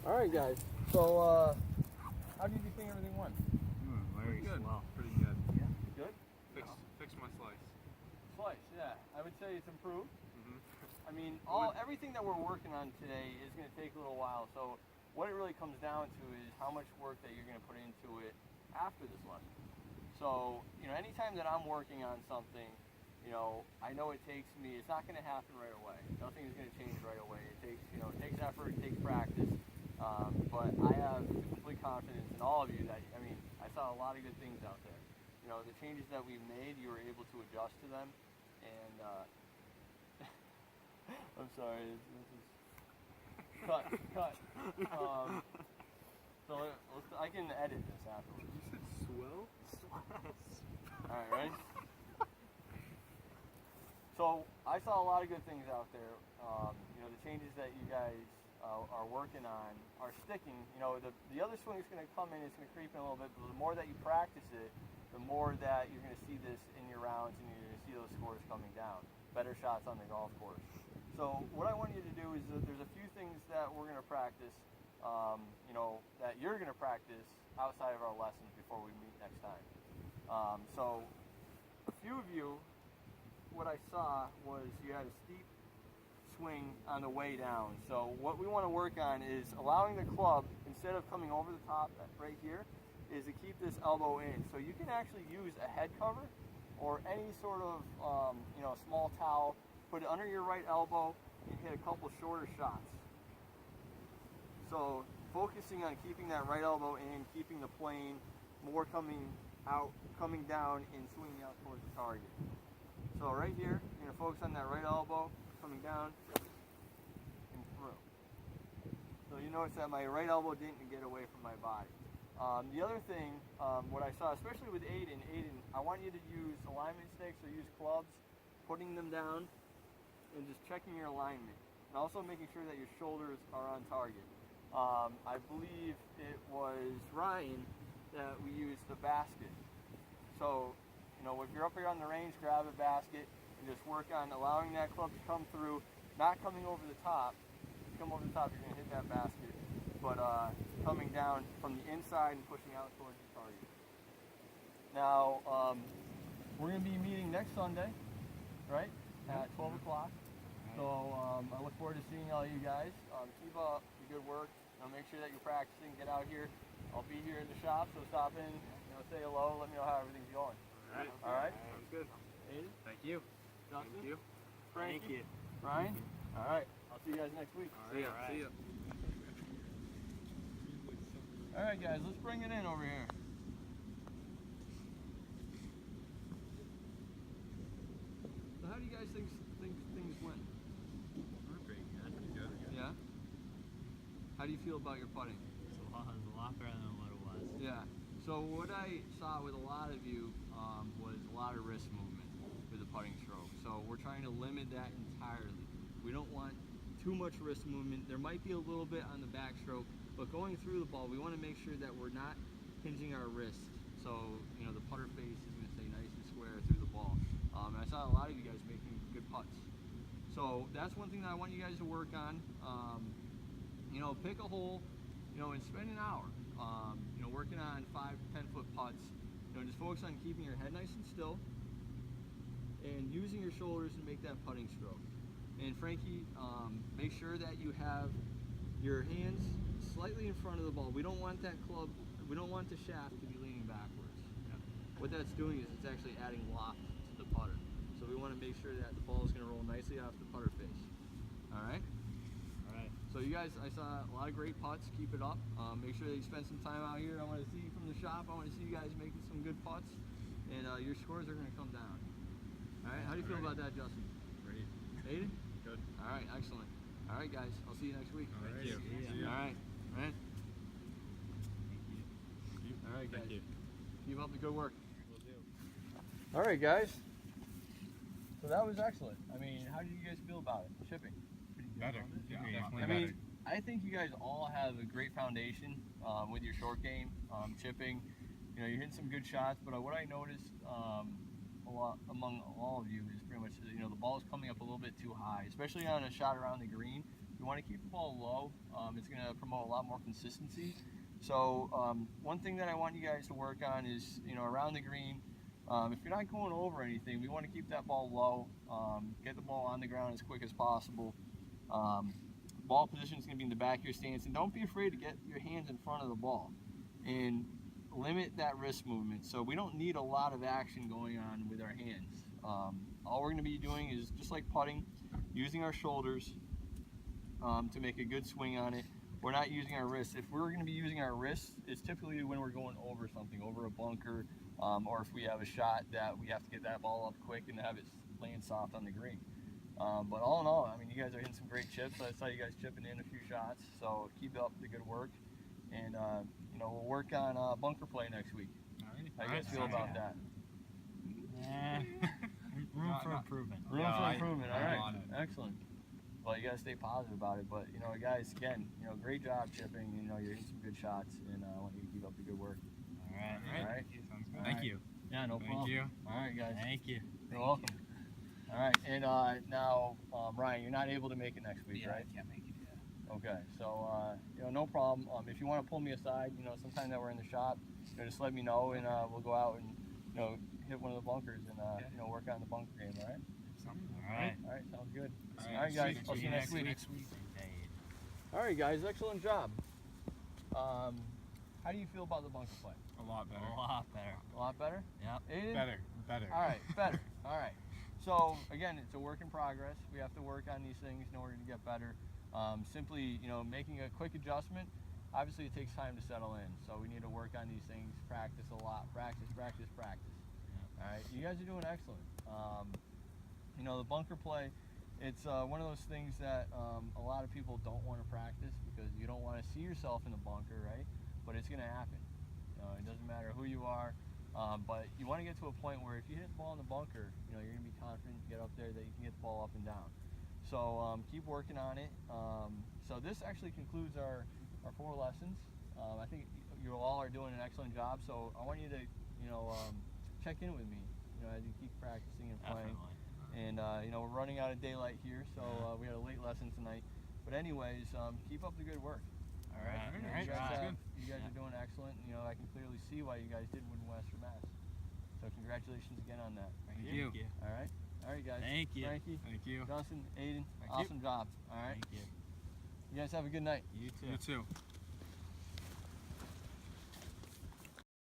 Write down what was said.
All right, guys. So, how did you think everything went? Very good. swell. Pretty good. Yeah. Good. Fix my slice. Slice. Yeah. I would say it's improved. Mm-hmm. I mean, everything that we're working on today is going to take a little while. So, what it really comes down to is how much work that you're going to put into it after this lesson. So, anytime that I'm working on something, I know it takes me. It's not going to happen right away. Nothing is going to change right away. It takes effort. It takes practice. But I have complete confidence in all of you that, I saw a lot of good things out there. The changes that we've made, you were able to adjust to them. And, I'm sorry, this is, cut. So I can edit this afterwards. You said swell? Alright, ready? So I saw a lot of good things out there. The changes that you guys are working on are sticking. The other swing is going to come in, it's going to creep in a little bit, but the more that you practice it, the more that you're going to see this in your rounds and you're going to see those scores coming down. Better shots on the golf course. So what I want you to do is that there's a few things that we're going to practice, that you're going to practice outside of our lessons before we meet next time. So a few of you, what I saw was you had a steep swing on the way down. So what we want to work on is allowing the club, instead of coming over the top right here, is to keep this elbow in. So you can actually use a head cover or any sort of small towel, put it under your right elbow and hit a couple shorter shots. So focusing on keeping that right elbow in, keeping the plane more coming out, coming down and swinging out towards the target. So right here, you're going to focus on that right elbow, coming down and through. So you notice that my right elbow didn't get away from my body. The other thing, what I saw, especially with Aiden, I want you to use alignment sticks or use clubs, putting them down and just checking your alignment. And also making sure that your shoulders are on target. I believe it was Ryan that we used the basket. So, if you're up here on the range, grab a basket and just work on allowing that club to come through, not coming over the top. If you come over the top, you're going to hit that basket, but coming down from the inside and pushing out towards the target. Now, we're going to be meeting next Sunday, right, at 12 o'clock. So I look forward to seeing all you guys. Keep up the good work. Make sure that you're practicing. Get out here. I'll be here in the shop, so stop in, say hello, let me know how everything's going. All right? Sounds good. Aiden? Thank you. Justin? Thank you. Frankie? Thank you. Ryan? All right. I'll see you guys next week. See ya. Alright. See ya. All right, guys, let's bring it in over here. So how do you guys think things went? We're pretty good. Pretty good. Yeah? How do you feel about your putting? It's a lot better than what it was. Yeah. So what I saw with a lot of you was a lot of wrist movement with the putting stroke. So we're trying to limit that entirely. We don't want too much wrist movement. There might be a little bit on the backstroke, but going through the ball, we want to make sure that we're not hinging our wrist. So, the putter face is going to stay nice and square through the ball. And I saw a lot of you guys making good putts. So that's one thing that I want you guys to work on. Pick a hole, and spend an hour, working on 5 to 10 foot putts. Just focus on keeping your head nice and still and using your shoulders to make that putting stroke. And Frankie, make sure that you have your hands slightly in front of the ball. We don't want that club, we don't want the shaft to be leaning backwards. What that's doing is it's actually adding loft to the putter. So we want to make sure that the ball is going to roll nicely off the putter face. All right? Alright. So you guys, I saw a lot of great putts. Keep it up. Make sure that you spend some time out here. I want to see you from the shop. I want to see you guys making some good putts. And your scores are going to come down. All right? How do you feel about that, Justin? Ready? Aiden? Good. All right, excellent. All right, guys. I'll see you next week. All right. Thank you. See ya. All right. All right. Thank you. All right, guys. Thank you. Keep up the good work. Will do. All right, guys. So that was excellent. How did you guys feel about it? Chipping. Better. Yeah, definitely I better. mean, I think you guys all have a great foundation with your short game, chipping. You're hitting some good shots, but what I noticed a lot among all of you is pretty much, the ball is coming up a little bit too high, especially on a shot around the green. You you want to keep the ball low. It's going to promote a lot more consistency. So one thing that I want you guys to work on is, around the green, if you're not going over anything, we want to keep that ball low, get the ball on the ground as quick as possible. Ball position is going to be in the back of your stance, and don't be afraid to get your hands in front of the ball and limit that wrist movement. So we don't need a lot of action going on with our hands. All we're going to be doing is just like putting, using our shoulders to make a good swing on it. We're not using our wrists. If we're going to be using our wrists, it's typically when we're going over something, over a bunker, or if we have a shot that we have to get that ball up quick and have it land soft on the green. But all in all, I mean, you guys are hitting some great chips. I saw you guys chipping in a few shots, so keep up the good work. And, we'll work on bunker play next week. How you guys feel about that? Room for improvement. Room for improvement, all right. on it. Excellent. Well, you got to stay positive about it. But, guys, again, great job chipping. You're hitting some good shots, and I want you to keep up the good work. All right. All right. Sounds good. All Thank right. you. Yeah, no problem. Thank you. All right, guys. Thank you. You're welcome. All right, and now, Ryan, you're not able to make it next week, right? I can't make it. Yeah. Okay, so no problem. If you want to pull me aside, sometime that we're in the shop, just let me know, and we'll go out and hit one of the bunkers and work on the bunker game. All right. All right. All right, sounds good. All All right, guys. I'll see you next week. Indeed. All right, guys. Excellent job. How do you feel about the bunker play? A lot better. A lot better. A lot better. Yep. Aiden? Better. All right, better. All right. So again, it's a work in progress. We have to work on these things in order to get better. Simply, making a quick adjustment. Obviously, it takes time to settle in. So we need to work on these things. Practice a lot. Practice. All right. You guys are doing excellent. The bunker play. It's one of those things that a lot of people don't want to practice because you don't want to see yourself in the bunker, right? But it's going to happen. It doesn't matter who you are. But you want to get to a point where if you hit the ball in the bunker, you're going to be confident to get up there that you can get the ball up and down. So keep working on it. So this actually concludes our 4 lessons. I think you all are doing an excellent job. So I want you to check in with me as you keep practicing and playing. Definitely. And we're running out of daylight here, so we had a late lesson tonight. But anyways, keep up the good work. All right. All right. You guys are doing excellent. I can clearly see why you guys did win Western Mass. So congratulations again on that. Thank you. All right. All right, guys. Thank you. Frankie, Thank you. Justin, Aiden, Thank you. awesome job. All right. Thank you. You guys have a good night. You too. You too.